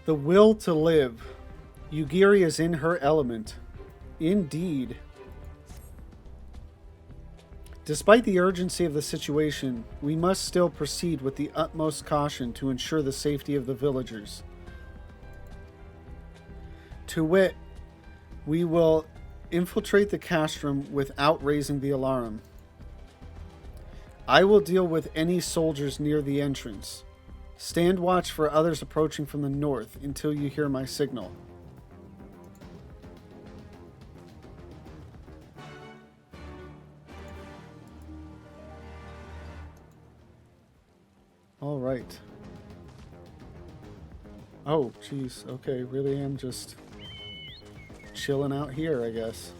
The will to live. Yugiri is in her element. Indeed. Despite the urgency of the situation, we must still proceed with the utmost caution to ensure the safety of the villagers. To wit, we will infiltrate the castrum without raising the alarm. I will deal with any soldiers near the entrance. Stand watch for others approaching from the north until you hear my signal. All right. Oh, jeez. Okay, really am just chilling out here, I guess.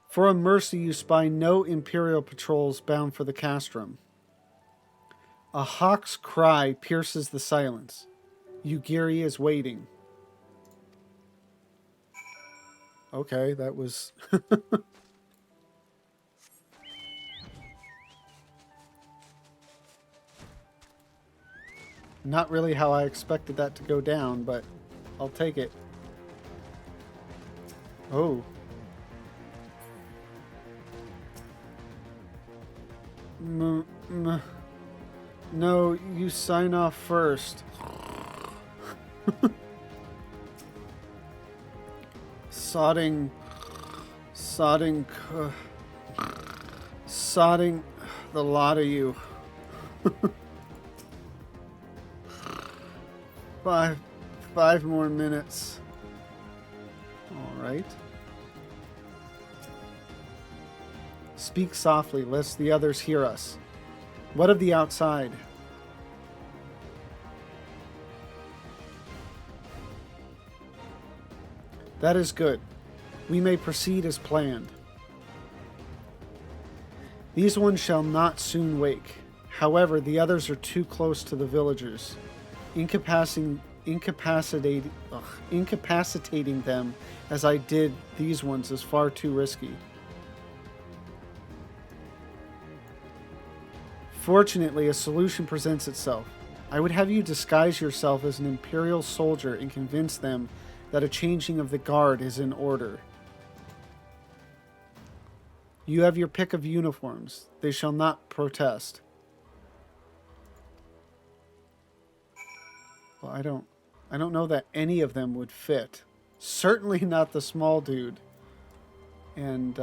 For a mercy, you spy no Imperial patrols bound for the castrum. A hawk's cry pierces the silence. Yugiri is waiting. Okay, that was... not really how I expected that to go down, but I'll take it. Oh. No, you sign off first. Sodding the lot of you. Five more minutes. All right. Speak softly, lest the others hear us. What of the outside? That is good. We may proceed as planned. These ones shall not soon wake. However, the others are too close to the villagers. Incapacitating them as I did these ones is far too risky. Fortunately, a solution presents itself. I would have you disguise yourself as an Imperial soldier and convince them that a changing of the guard is in order. You have your pick of uniforms. They shall not protest. Well, I don't know that any of them would fit. Certainly not the small dude. And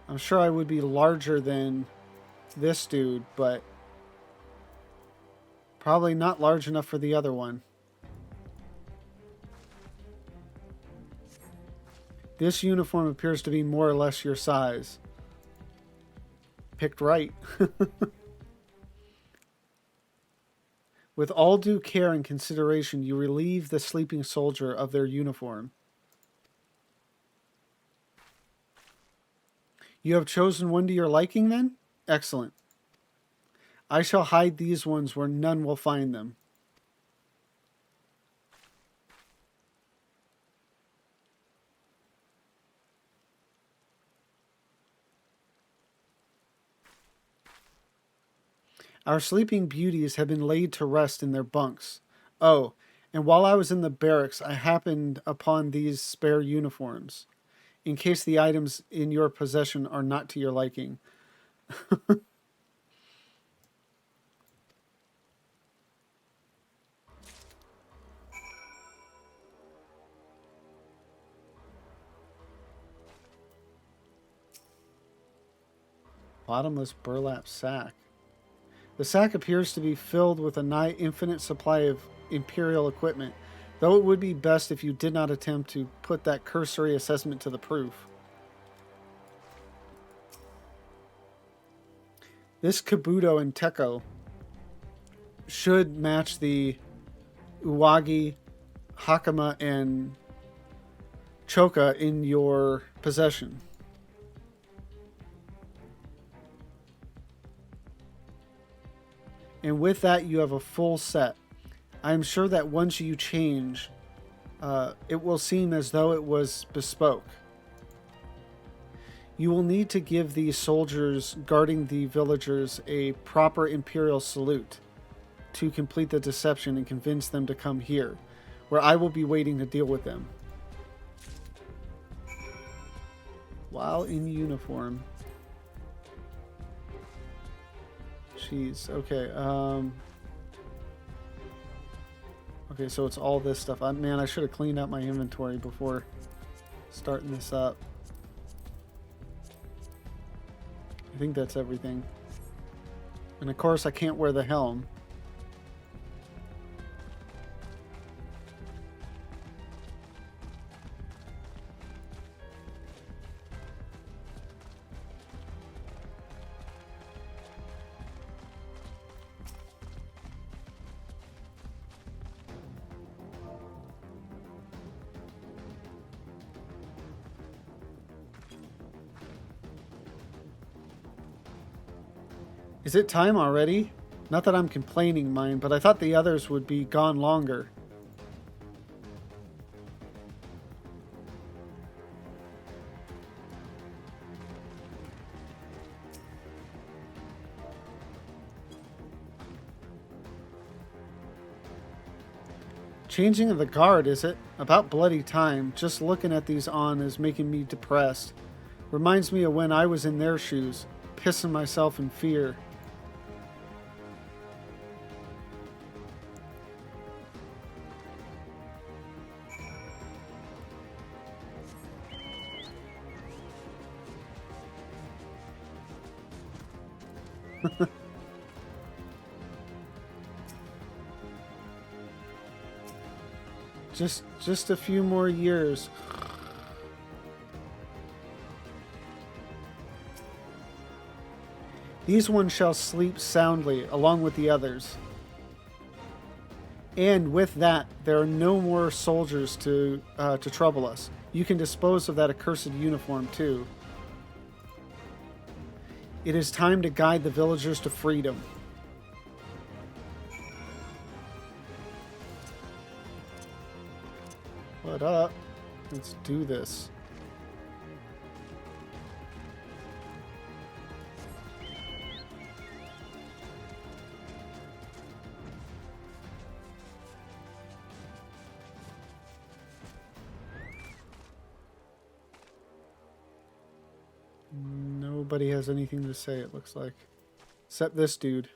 I'm sure I would be larger than this dude, but probably not large enough for the other one. This uniform appears to be more or less your size. Picked right. With all due care and consideration, you relieve the sleeping soldier of their uniform. You have chosen one to your liking, then? Excellent. I shall hide these ones where none will find them. Our sleeping beauties have been laid to rest in their bunks. Oh, and while I was in the barracks, I happened upon these spare uniforms, in case the items in your possession are not to your liking. Bottomless burlap sack. The sack appears to be filled with a nigh infinite supply of Imperial equipment, though it would be best if you did not attempt to put that cursory assessment to the proof. This Kabuto and Teko should match the Uwagi, Hakama, and Choka in your possession. And with that, you have a full set. I am sure that once you change, it will seem as though it was bespoke. You will need to give these soldiers guarding the villagers a proper Imperial salute to complete the deception and convince them to come here, where I will be waiting to deal with them. While in uniform. Jeez, okay. Okay, so it's all this stuff. Man, I should have cleaned out my inventory before starting this up. I think that's everything. And of course, I can't wear the helm. Is it time already? Not that I'm complaining, mind, but I thought the others would be gone longer. Changing of the guard, is it? About bloody time. Just looking at these on is making me depressed. Reminds me of when I was in their shoes, pissing myself in fear. Just a few more years. These ones shall sleep soundly, along with the others. And with that, there are no more soldiers to trouble us. You can dispose of that accursed uniform, too. It is time to guide the villagers to freedom. What up? Let's do this. Nobody has anything to say, it looks like. Except this dude.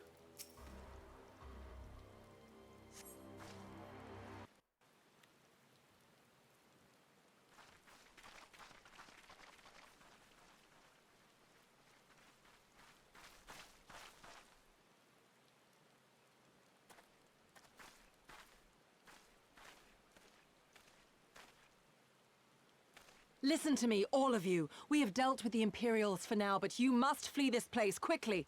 Listen to me, all of you. We have dealt with the Imperials for now, but you must flee this place quickly.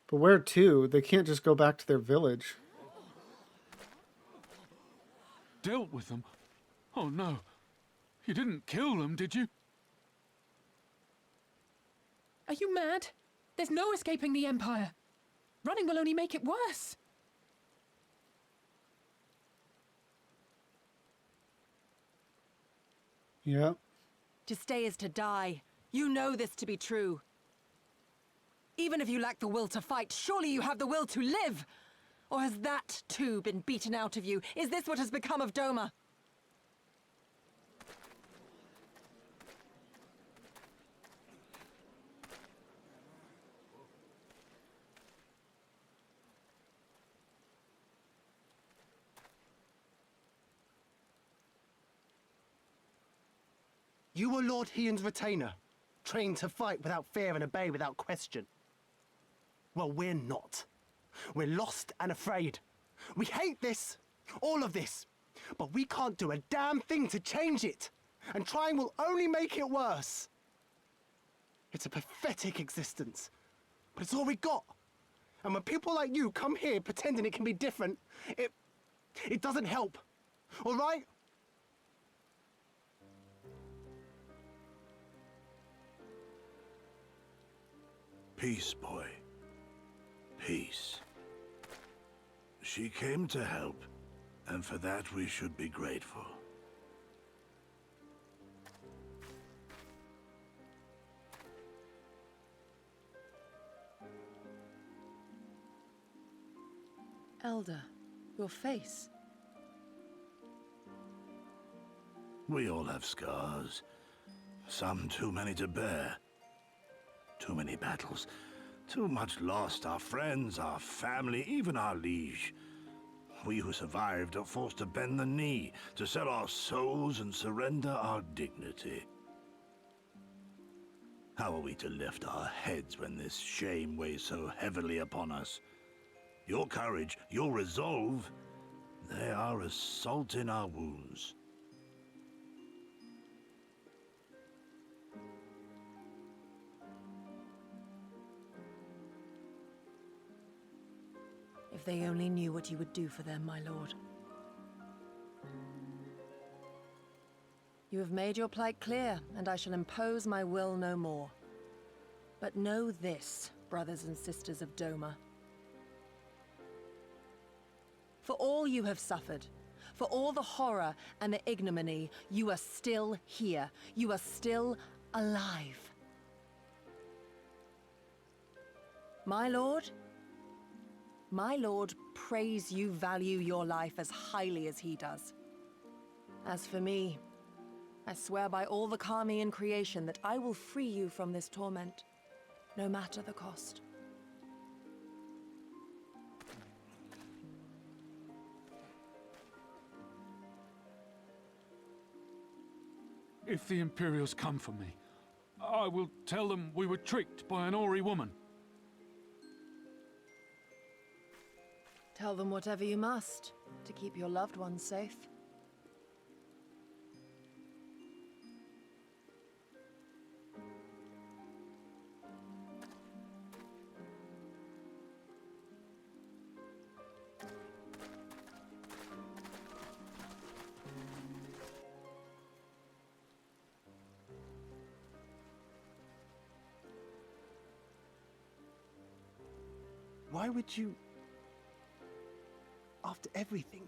But where to? They can't just go back to their village. Dealt with them? Oh no. You didn't kill them, did you? Are you mad? There's no escaping the Empire. Running will only make it worse. Yeah. To stay is to die. You know this to be true. Even if you lack the will to fight, surely you have the will to live! Or has that, too, been beaten out of you? Is this what has become of Doma? You were Lord Hien's retainer, trained to fight without fear and obey without question. Well, we're not. We're lost and afraid. We hate this, all of this, but we can't do a damn thing to change it, and trying will only make it worse. It's a pathetic existence, but it's all we got. And when people like you come here pretending it can be different, it doesn't help, all right? Peace, boy. Peace. She came to help, and for that we should be grateful. Elder, your face. We all have scars. Some too many to bear. Too many battles. Too much lost. Our friends, our family, even our liege. We who survived are forced to bend the knee, to sell our souls and surrender our dignity. How are we to lift our heads when this shame weighs so heavily upon us? Your courage, your resolve, they are as salt in our wounds. If they only knew what you would do for them, my lord. You have made your plight clear, and I shall impose my will no more. But know this, brothers and sisters of Doma. For all you have suffered, for all the horror and the ignominy, you are still here. You are still alive. My lord prays you value your life as highly as he does. As for me, I swear by all the kami in creation that I will free you from this torment, no matter the cost. If the Imperials come for me, I will tell them we were tricked by an Ori woman. Tell them whatever you must to keep your loved ones safe. Why would you... After everything?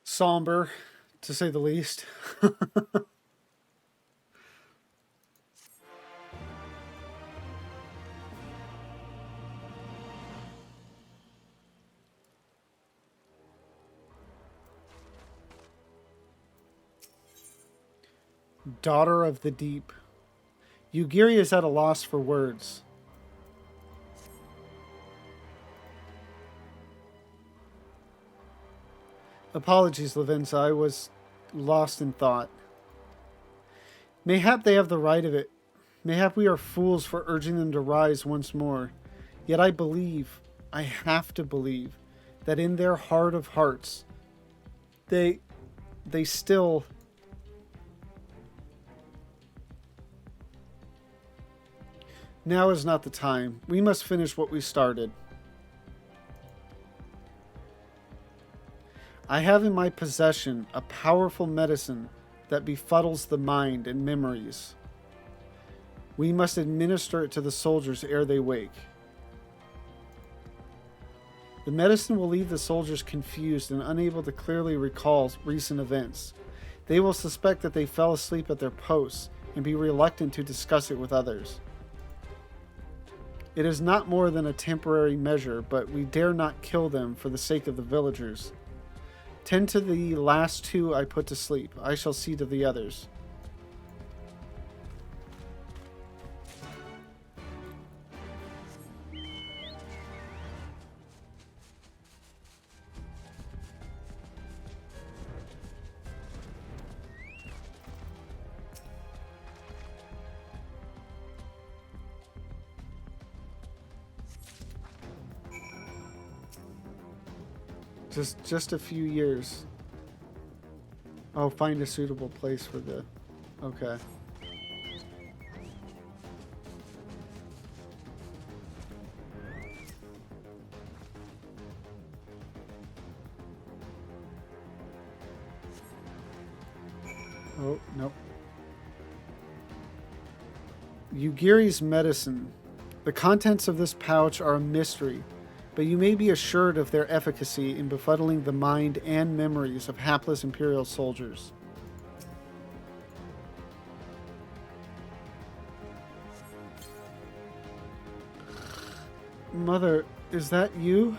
Somber, to say the least. Daughter of the Deep. Yugiri is at a loss for words. Apologies, Levinza. I was lost in thought. Mayhap they have the right of it. Mayhap we are fools for urging them to rise once more. Yet I believe, I have to believe, that in their heart of hearts, they still... Now is not the time. We must finish what we started. I have in my possession a powerful medicine that befuddles the mind and memories. We must administer it to the soldiers ere they wake. The medicine will leave the soldiers confused and unable to clearly recall recent events. They will suspect that they fell asleep at their posts and be reluctant to discuss it with others. It is not more than a temporary measure, but we dare not kill them for the sake of the villagers. Tend to the last two I put to sleep. I shall see to the others. Just a few years. Oh, find a suitable place for the... Okay. Oh, nope. Yugiri's medicine. The contents of this pouch are a mystery, but you may be assured of their efficacy in befuddling the mind and memories of hapless Imperial soldiers. Mother, is that you?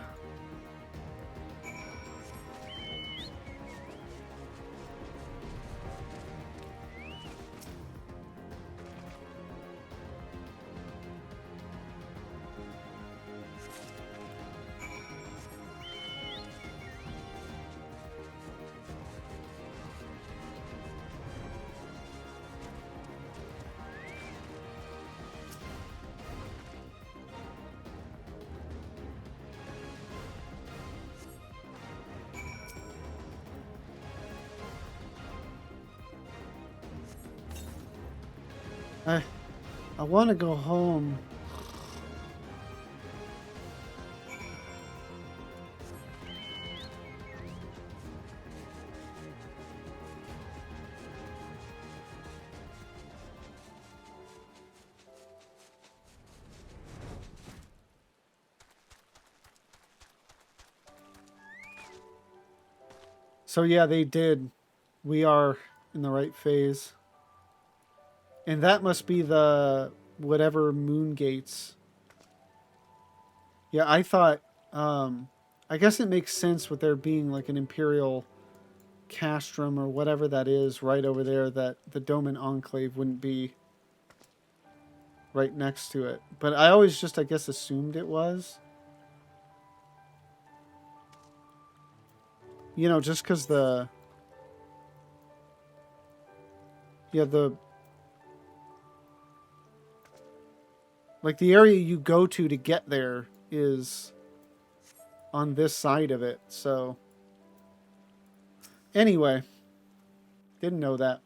I want to go home. So yeah, they did. We are in the right phase. And that must be the whatever moon gates. Yeah, I thought I guess it makes sense with there being like an Imperial castrum or whatever that is right over there, that the Doman Enclave wouldn't be right next to it. But I always just, I guess, assumed it was. You know, just because the... Yeah, the... Like, the area you go to get there is on this side of it, so... Anyway. Didn't know that.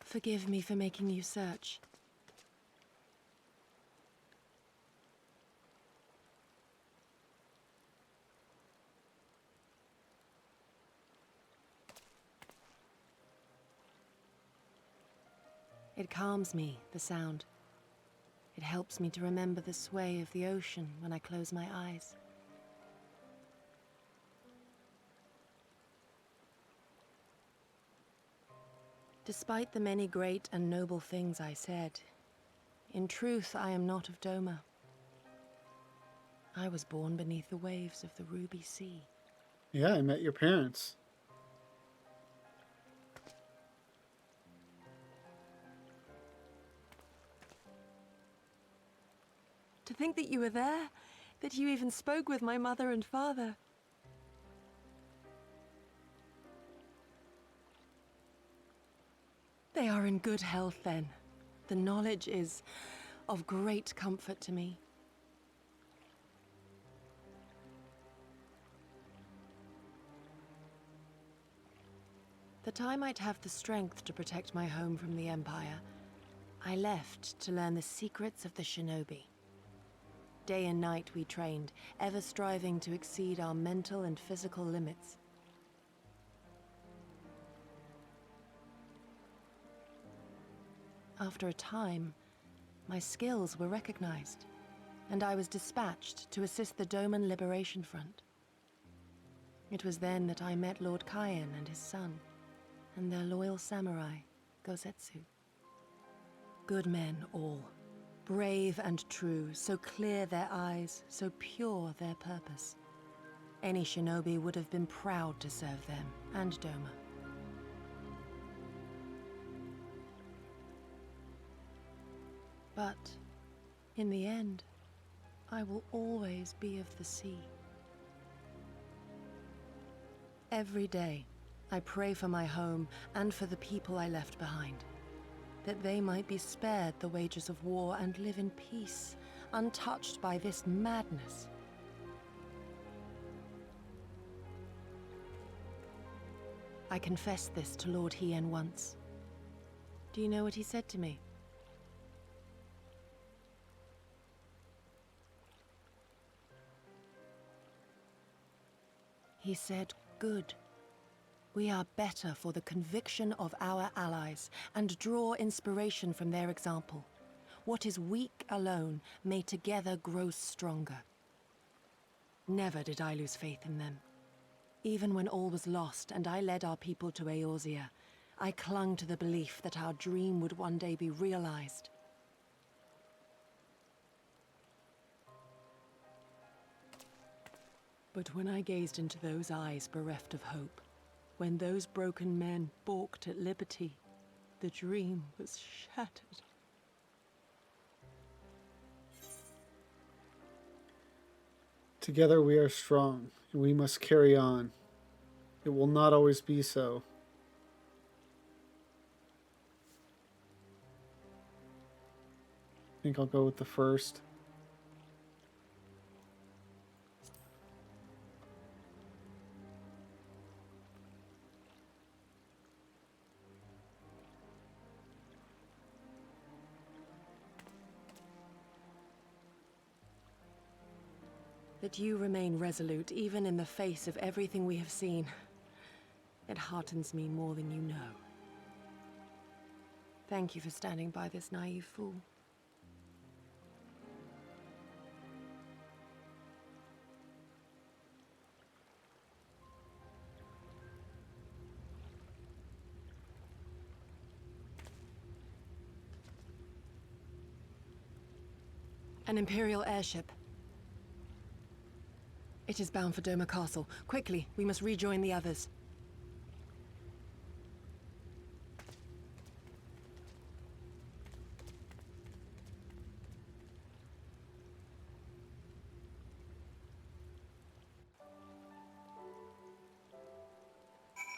Forgive me for making you search. It calms me, the sound. It helps me to remember the sway of the ocean when I close my eyes. Despite the many great and noble things I said, in truth I am not of Doma. I was born beneath the waves of the Ruby Sea. Yeah, I met your parents. To think that you were there, that you even spoke with my mother and father. They are in good health, then. The knowledge is of great comfort to me. That I might have the strength to protect my home from the Empire, I left to learn the secrets of the shinobi. Day and night we trained, ever striving to exceed our mental and physical limits. After a time, my skills were recognized, and I was dispatched to assist the Doman Liberation Front. It was then that I met Lord Kayan and his son, and their loyal samurai, Gosetsu. Good men all, brave and true, so clear their eyes, so pure their purpose. Any shinobi would have been proud to serve them and Doma. But In the end, I will always be of the sea. Every day, I pray for my home and for the people I left behind, that they might be spared the wages of war and live in peace, untouched by this madness. I confessed this to Lord Hien once. Do you know what he said to me? He said, "Good. We are better for the conviction of our allies, and draw inspiration from their example. What is weak alone may together grow stronger." Never did I lose faith in them. Even when all was lost and I led our people to Eorzea, I clung to the belief that our dream would one day be realized. But when I gazed into those eyes bereft of hope, when those broken men balked at liberty, the dream was shattered. Together we are strong, and we must carry on. It will not always be so. I think I'll go with the first. That you remain resolute even in the face of everything we have seen. It heartens me more than you know. Thank you for standing by this naive fool. An Imperial airship. It is bound for Doma Castle. Quickly, we must rejoin the others.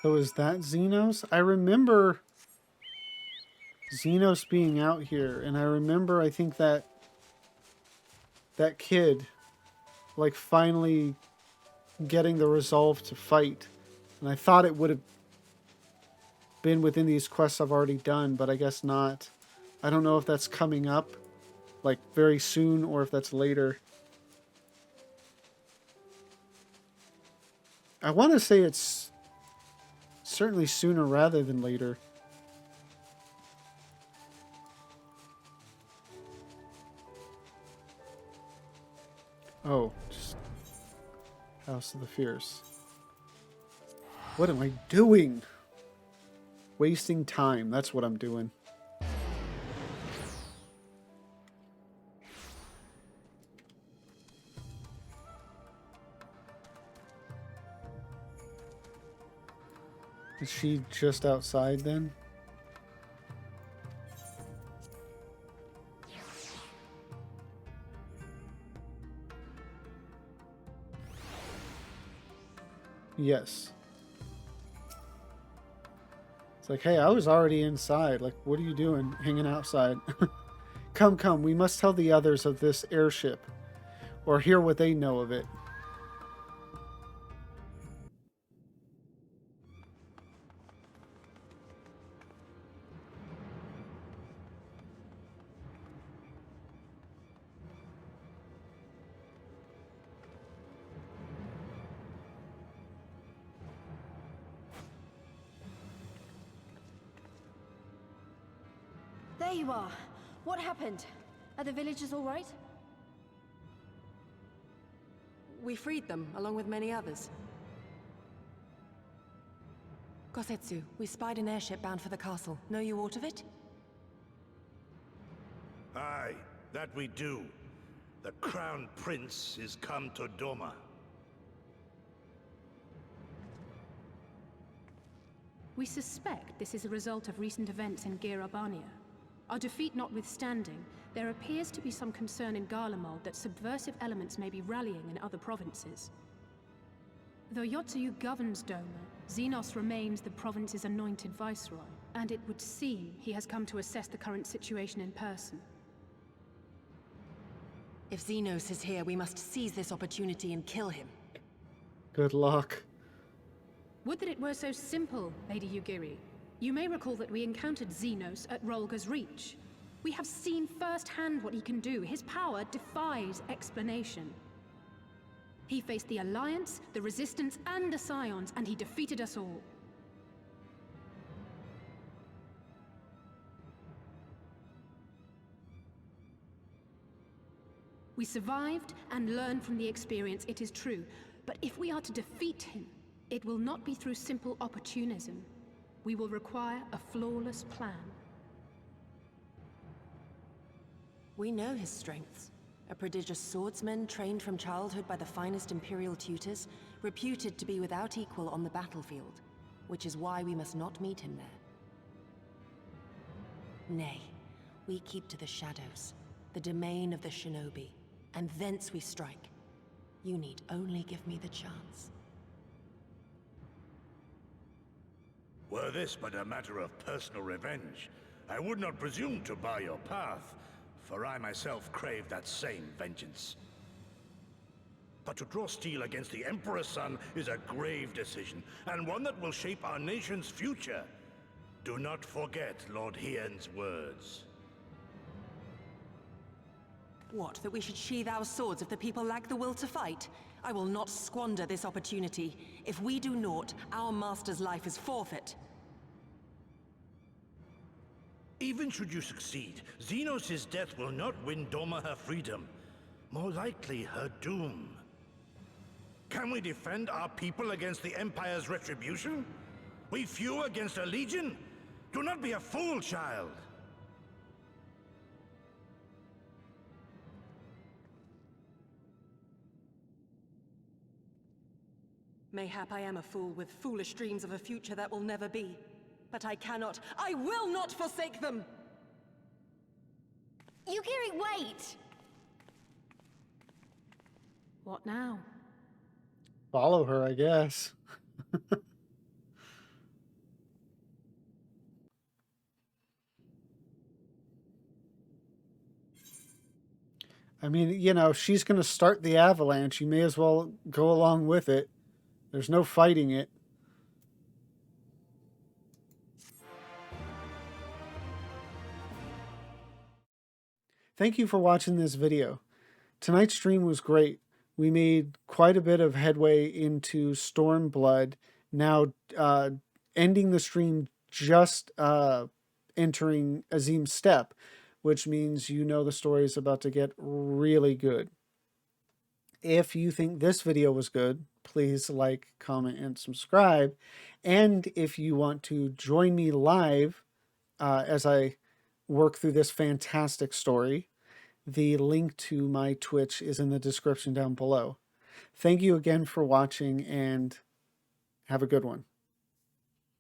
So is that Xenos? I remember Xenos being out here, and I remember, I think that kid, like, finally getting the resolve to fight. And I thought it would have been within these quests I've already done, but I guess not. I don't know if that's coming up, like, very soon, or if that's later. I want to say it's certainly sooner rather than later. Oh, just House of the Fierce. What am I doing? Wasting time. That's what I'm doing. Is she just outside then? Yes. It's like, hey, I was already inside. Like, what are you doing hanging outside? Come, come, we must tell the others of this airship, or hear what they know of it. There you are. What happened? Are the villagers all right? We freed them, along with many others. Kosetsu, we spied an airship bound for the castle. Know you aught of it? Aye, that we do. The Crown Prince is come to Doma. We suspect this is a result of recent events in Gear Urbania. Our defeat notwithstanding, there appears to be some concern in Garlemald that subversive elements may be rallying in other provinces. Though Yotsuyu governs Doma, Xenos remains the province's anointed viceroy, and it would seem he has come to assess the current situation in person. If Xenos is here, we must seize this opportunity and kill him. Good luck. Would that it were so simple, Lady Yugiri. You may recall that we encountered Xenos at Rolga's Reach. We have seen firsthand what he can do. His power defies explanation. He faced the Alliance, the Resistance, and the Scions, and he defeated us all. We survived and learned from the experience, it is true. But if we are to defeat him, it will not be through simple opportunism. We will require a flawless plan. We know his strengths. A prodigious swordsman trained from childhood by the finest Imperial tutors, reputed to be without equal on the battlefield, which is why we must not meet him there. Nay, we keep to the shadows, the domain of the shinobi, and thence we strike. You need only give me the chance. Were this but a matter of personal revenge, I would not presume to bar your path, for I myself crave that same vengeance. But to draw steel against the Emperor's son is a grave decision, and one that will shape our nation's future. Do not forget Lord Hien's words. What, that we should sheathe our swords if the people lack the will to fight? I will not squander this opportunity. If we do naught, our master's life is forfeit. Even should you succeed, Xenos' death will not win Doma her freedom. More likely, her doom. Can we defend our people against the Empire's retribution? We few against a legion? Do not be a fool, child! Mayhap I am a fool with foolish dreams of a future that will never be. But I will not forsake them! Yugiri, wait! What now? Follow her, I guess. I mean, you know, she's going to start the avalanche. You may as well go along with it. There's no fighting it. Thank you for watching this video. Tonight's stream was great. We made quite a bit of headway into Stormblood. Now, ending the stream just entering Azim's Step, which means you know the story is about to get really good. If you think this video was good, please like, comment, and subscribe. And if you want to join me live as I work through this fantastic story, the link to my Twitch is in the description down below. Thank you again for watching, and have a good one.